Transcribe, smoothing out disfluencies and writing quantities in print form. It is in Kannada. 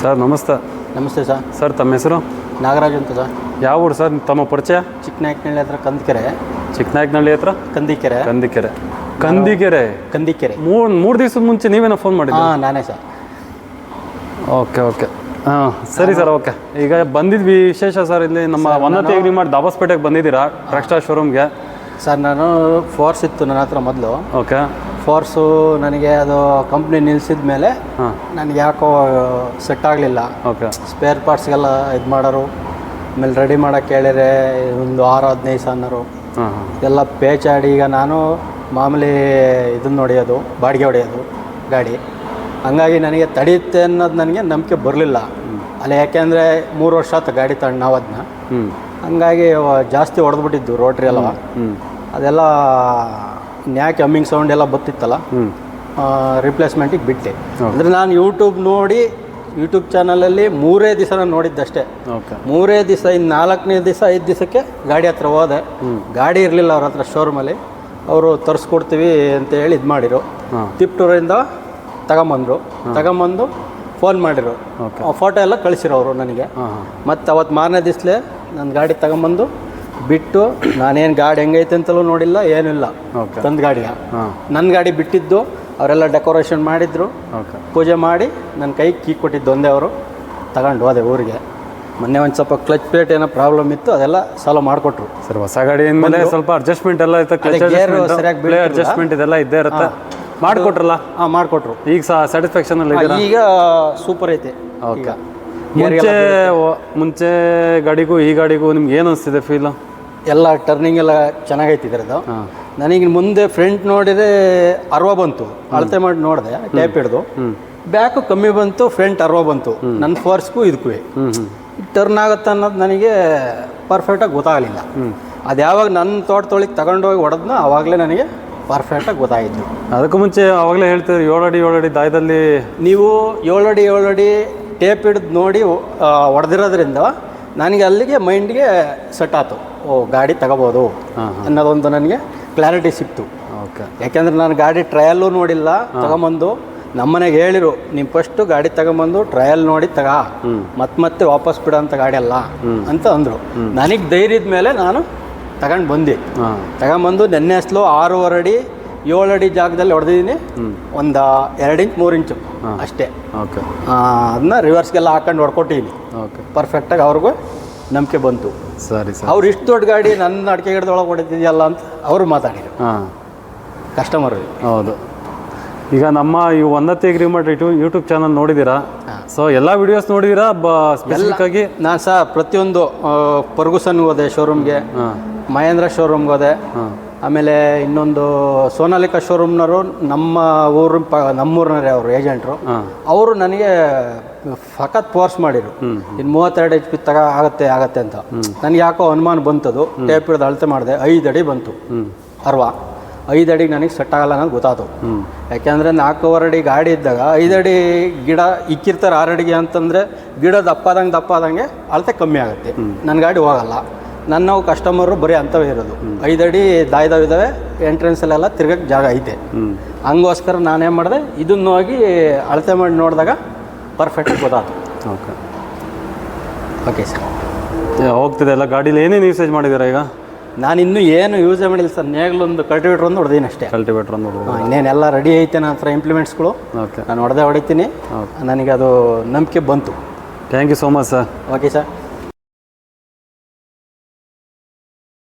ಸರ್ ನಮಸ್ತೆ. ನಮಸ್ತೆ ಸರ್. ಸರ್ ತಮ್ಮ ಹೆಸರು? ನಾಗರಾಜ್ ಅಂತ ಸರ್. ಯಾವ ಊರು ಸರ್ ತಮ್ಮ ಪರಿಚಯ? ಚಿಕ್ಕನಾಯಕನಹಳ್ಳಿ ಹತ್ರ ಕಂದಿಕೆರೆ. ಚಿಕ್ಕನಾಯಕನಹಳ್ಳಿ ಹತ್ರ ಕಂದಿಕೆರೆ. ಕಂದಿಕೆರೆ. ಮೂರು ದಿವಸದ ಮುಂಚೆ ನೀವೇನೋ ಫೋನ್ ಮಾಡಿದ್ರಿ? ಹಾಂ, ನಾನೇ ಸರ್. ಓಕೆ ಹಾಂ, ಸರಿ ಸರ್. ಓಕೆ, ಈಗ ಬಂದಿದ್ವಿ ವಿಶೇಷ ಸರ್. ಇಲ್ಲಿ ನಮ್ಮ ವನ್ನತಿ ಅಗ್ರಿ ಮಾಡಿ ದಾಬಸ್ಪೇಟೆಗೆ ಬಂದಿದ್ದೀರಾ ಟ್ರಕ್ಸ್ಟಾರ್ ಶೋರೂಮ್ಗೆ? ಸರ್ ನಾನು ಫೋರ್ಸ್ ಇತ್ತು ನನ್ನ ಹತ್ರ ಮೊದಲು. ಓಕೆ. ಫೋರ್ಸು ನನಗೆ ಅದು ಕಂಪ್ನಿ ನಿಲ್ಲಿಸಿದ ಮೇಲೆ ನನಗೆ ಯಾಕೋ ಸೆಟ್ ಆಗಲಿಲ್ಲ. ಓಕೆ. ಸ್ಪೇರ್ ಪಾರ್ಟ್ಸ್ಗೆಲ್ಲ ಇದು ಮಾಡೋರು, ಆಮೇಲೆ ರೆಡಿ ಮಾಡೋಕ್ಕೆ ಹೇಳಿದ್ರೆ ಒಂದು 6-15 ಅನ್ನೋರು ಎಲ್ಲ ಪೇಚಾಡಿ. ಈಗ ನಾನು ಮಾಮೂಲಿ ಇದನ್ನು ಹೊಡೆಯೋದು, ಬಾಡಿಗೆ ಹೊಡೆಯೋದು ಗಾಡಿ. ಹಂಗಾಗಿ ನನಗೆ ತಡೆಯುತ್ತೆ ಅನ್ನೋದು ನನಗೆ ನಂಬಿಕೆ ಬರಲಿಲ್ಲ ಅಲ್ಲಿ. ಯಾಕೆಂದರೆ 3 ವರ್ಷ ಆಯ್ತು ಗಾಡಿ ತಗೊಂಡು ನಾವು ಅದನ್ನ. ಹಂಗಾಗಿ ಜಾಸ್ತಿ ಹೊಡೆದ್ಬಿಟ್ಟಿದ್ದು ರೋಟ್ರಿ ಎಲ್ಲ. ಅದೆಲ್ಲ ನ್ಯಾಕ್ ಹಮ್ಮಿಂಗ್ ಸೌಂಡ್ ಎಲ್ಲ ಬತ್ತಿತ್ತಲ್ಲ, ರಿಪ್ಲೇಸ್ಮೆಂಟಿಗೆ ಬಿಟ್ಟೆ. ಅಂದರೆ ನಾನು ಯೂಟ್ಯೂಬ್ ಚಾನಲಲ್ಲಿ 3 ದಿವಸ ನಾನು ನೋಡಿದ್ದಷ್ಟೇ. 3 ದಿವಸ, ಇನ್ನು 4ನೇ ದಿವಸ 5 ದಿವಸಕ್ಕೆ ಗಾಡಿ ಹತ್ರ ಹೋದೆ. ಗಾಡಿ ಇರಲಿಲ್ಲ ಅವ್ರ ಹತ್ರ ಶೋರೂಮಲ್ಲಿ. ಅವರು ತರಿಸ್ಕೊಡ್ತೀವಿ ಅಂತ ಹೇಳಿ ಇದು ಮಾಡಿರು. ತಿಪ್ಟೂರಿಂದ ತಗೊಂಬಂದು ಫೋನ್ ಮಾಡಿರು. ಫೋಟೋ ಎಲ್ಲ ಕಳಿಸಿರೋರು ನನಗೆ. ಮತ್ತು ಅವತ್ತು ಮಾರನೇ ದಿವಸಲೇ ನನ್ನ ಗಾಡಿ ತಗೊಂಬಂದು ಬಿಟ್ಟು, ನಾನೇನು ಗಾಡಿ ಹೆಂಗೈತೆ ಅಂತಲೂ ನೋಡಿಲ್ಲ, ಏನಿಲ್ಲ. ತಂದು ಗಾಡಿಯ ನನ್ನ ಗಾಡಿ ಬಿಟ್ಟಿದ್ದು ಅವರೆಲ್ಲ ಡೆಕೋರೇಷನ್ ಮಾಡಿದ್ರು, ಪೂಜೆ ಮಾಡಿ ನನ್ನ ಕೈಗೆ ಕೀ ಕೊಟ್ಟಿದ್ದು ಒಂದೇ. ಅವರು ತಗೊಂಡು ಹೋದೆ ಊರಿಗೆ. ಮೊನ್ನೆ ಒಂದು ಸ್ವಲ್ಪ ಕ್ಲಚ್ ಪ್ಲೇಟ್ ಏನೋ ಪ್ರಾಬ್ಲಮ್ ಇತ್ತು, ಅದೆಲ್ಲ ಸಾಲ್ವ್ ಮಾಡಿಕೊಟ್ರು. ಸರ್ ಹೊಸ ಗಾಡಿ ಮೇಲೆ ಸ್ವಲ್ಪ ಅಡ್ಜಸ್ಟ್ಮೆಂಟ್ ಎಲ್ಲ ಇತ್ತು, ಸರಿಯಾಗಿ ಅಡ್ಜಸ್ಟ್ಮೆಂಟ್ ಇದೆಲ್ಲ ಇದ್ದೇ ಇರುತ್ತೆ. ಮಾಡಿಕೊಟ್ರಲ್ಲ? ಹಾಂ, ಮಾಡಿಕೊಟ್ರು. ಈಗ ಸ್ಯಾಟಿಸ್ಫ್ಯಾಕ್ಷನ್ ಅಲ್ಲಿ ಈಗ ಸೂಪರ್ ಐತೆ. ಓಕೆ. ಮುಂಚೆ ಗಾಡಿಗೂ ಈ ಗಾಡಿಗೂ ನಿಮ್ಗೆ ಏನು ಅನಿಸ್ತಿದೆ ಫೀಲ್? ಎಲ್ಲ ಟರ್ನಿಂಗ್ ಎಲ್ಲ ಚೆನ್ನಾಗೈತಿ ಇದರದ್ದು. ನನಗೆ ಮುಂದೆ ಫ್ರಂಟ್ ನೋಡಿದರೆ 60 ಬಂತು, ಅಳತೆ ಮಾಡಿ ನೋಡಿದೆ ಟೇಪ್ ಹಿಡ್ದು. ಬ್ಯಾಕು ಕಮ್ಮಿ ಬಂತು, ಫ್ರಂಟ್ 60 ಬಂತು. ನನ್ನ ಫೋರ್ಸ್ಗೂ ಇದಕ್ಕೂ ಟರ್ನ್ ಆಗುತ್ತೆ ಅನ್ನೋದು ನನಗೆ ಪರ್ಫೆಕ್ಟಾಗಿ ಗೊತ್ತಾಗಲಿಲ್ಲ. ಅದು ಯಾವಾಗ ನನ್ನ ತೋಟದೊಳಗೆ ತಗೊಂಡೋಗಿ ಹೊಡೆದ್ನೋ ಆವಾಗಲೇ ನನಗೆ ಪರ್ಫೆಕ್ಟಾಗಿ ಗೊತ್ತಾಯಿತು. ಅದಕ್ಕೂ ಮುಂಚೆ ಆವಾಗಲೇ ಹೇಳ್ತೀರಿ 7 ಅಡಿ ದಾಯದಲ್ಲಿ ನೀವು 7 ಅಡಿ ಟೇಪ್ ಹಿಡಿದು ನೋಡಿ ಹೊಡೆದಿರೋದ್ರಿಂದ ನನಗೆ ಅಲ್ಲಿಗೆ ಮೈಂಡ್ಗೆ ಸೆಟ್ ಆಯ್ತು. ಗಾಡಿ ತಗೋಬೋದು ಅನ್ನೋದೊಂದು ನನಗೆ ಕ್ಲಾರಿಟಿ ಸಿಕ್ತು. ಓಕೆ. ಯಾಕೆಂದರೆ ನಾನು ಗಾಡಿ ಟ್ರಯಲ್ಲೂ ನೋಡಿಲ್ಲ, ತಗೊಂಬಂದು ನಮ್ಮನೆಗೆ ಹೇಳಿರು, ನೀವು ಫಸ್ಟು ಗಾಡಿ ತಗೊಂಬಂದು ಟ್ರಯಲ್ ನೋಡಿ ಮತ್ತೆ ವಾಪಸ್ ಬಿಡೋಂಥ ಗಾಡಿ ಅಲ್ಲ ಅಂತ ಅಂದರು. ನನಗೆ ಧೈರ್ಯದ ಮೇಲೆ ನಾನು ತಗೊಂಬಂದು ನೆನ್ನೆ ಅಸಲು 6.5 ಅಡಿ 7 ಅಡಿ ಜಾಗದಲ್ಲಿ ಹೊಡೆದಿದ್ದೀನಿ. ಒಂದು 2 ಇಂಚ್ 3 ಇಂಚು ಅಷ್ಟೇ. ಓಕೆ. ಅದನ್ನ ರಿವರ್ಸ್ಗೆಲ್ಲ ಹಾಕೊಂಡು ಹೊಡ್ಕೊಟ್ಟಿದ್ದೀನಿ. ಓಕೆ. ಪರ್ಫೆಕ್ಟಾಗಿ ಅವ್ರಿಗೂ ನಂಬಿಕೆ ಬಂತು. ಸರಿ ಸರ್. ಅವ್ರು ಇಷ್ಟು ದೊಡ್ಡ ಗಾಡಿ ನನ್ನ ಅಡಿಕೆ ಗಿಡದೊಳಗೆ ಹೊಡಿತಿದೆಯಲ್ಲ ಅಂತ ಅವರು ಮಾತಾಡಿದ್ರು, ಕಸ್ಟಮರ್. ಹೌದು. ಈಗ ನಮ್ಮ ಈ ವನ್ನತಿ ಅಗ್ರಿ ಮಾಡಿ ಯೂಟ್ಯೂಬ್ ಚಾನಲ್ ನೋಡಿದ್ದೀರಾ? ಸೊ ಎಲ್ಲ ವಿಡಿಯೋಸ್ ನೋಡಿದ್ದೀರಾ? ಸ್ಪೆಸಿಫಿಕ್ ಆಗಿ ನಾನು ಪ್ರತಿಯೊಂದು ಫರ್ಗುಸನ್ಗೆ ಹೋದೆ ಶೋರೂಮ್ಗೆ, ಮಹೇಂದ್ರ ಶೋರೂಮ್ಗೆ ಹೋದೆ, ಆಮೇಲೆ ಇನ್ನೊಂದು ಸೋನಾಲಿಕಾ ಶೋರೂಮ್ನವರು ನಮ್ಮೂರಿನವರೇ ಅವರು ಏಜೆಂಟ್ರು. ಅವರು ನನಗೆ ಫಕತ್ ಫೋರ್ಸ್ ಮಾಡಿರು, ಇನ್ನು 32 HP ಆಗತ್ತೆ ಅಂತ. ನನಗೆ ಯಾಕೋ ಅನುಮಾನ ಬಂತದು. ಟೇಪ್ ಹಿಡಿದು ಅಳತೆ ಮಾಡಿದೆ, 5 ಅಡಿ ಬಂತು. 5 ಅಡಿಗೆ ನನಗೆ ಸೆಟ್ ಆಗಲ್ಲ ಅನ್ನೋದು ಗೊತ್ತಾಯ್ತು. ಯಾಕೆಂದರೆ 4.5 ಅಡಿ ಗಾಡಿ ಇದ್ದಾಗ 5 ಅಡಿ ಗಿಡ ಇಕ್ಕಿರ್ತಾರೆ 6 ಅಡಿಗೆ ಅಂತಂದರೆ ಗಿಡ ದಪ್ಪ ಆದಂಗೆ ಅಳತೆ ಕಮ್ಮಿ ಆಗುತ್ತೆ. ನನ್ನ ಗಾಡಿ ಹೋಗಲ್ಲ. ನನ್ನ ಕಸ್ಟಮರು ಬರೀ ಅಂಥವೇ ಇರೋದು. 5 ಅಡಿ ದಾಯ್ದಾವಿದ್ದಾವೆ, ಎಂಟ್ರೆನ್ಸಲ್ಲೆಲ್ಲ ತಿರ್ಗಕ್ಕೆ ಜಾಗ ಐತೆ. ಹಂಗೋಸ್ಕರ ನಾನೇನು ಮಾಡಿದೆ, ಇದನ್ನು ಹೋಗಿ ಅಳತೆ ಮಾಡಿ ನೋಡಿದಾಗ ಪರ್ಫೆಕ್ಟಾಗಿ ಗೊತ್ತಾಯ್ತು. Okay sir. ಹೋಗ್ತಿದೆ ಎಲ್ಲ ಗಾಡೀಲಿ ಏನೇನು ಯೂಸೇಜ್ ಮಾಡಿದ್ದೀರಾ ಈಗ? ನಾನು ಇನ್ನೂ ಏನು ಯೂಸೇ ಮಾಡಿಲ್ಲ ಸರ್. ನೇಗ್ಲೊಂದು ಕಲ್ಟಿವೇಟ್ರ್ ಒಂದು ಹೊಡೆದೀನಿ ಅಷ್ಟೇ. ಕಲ್ಟಿವೇಟ್ರ್ ಒಂದು ಹೊಡೆದು ಇನ್ನೇನೆಲ್ಲ ರೆಡಿ ಐತೆ ನನ್ನ ಹತ್ರ ಇಂಪ್ಲಿಮೆಂಟ್ಸ್ಗಳು. ಓಕೆ. ನಾನು ಹೊಡೆದೇ ಹೊಡಿತೀನಿ. ನನಗೆ ಅದು ನಂಬಿಕೆ ಬಂತು. Thank you so much sir. Okay sir.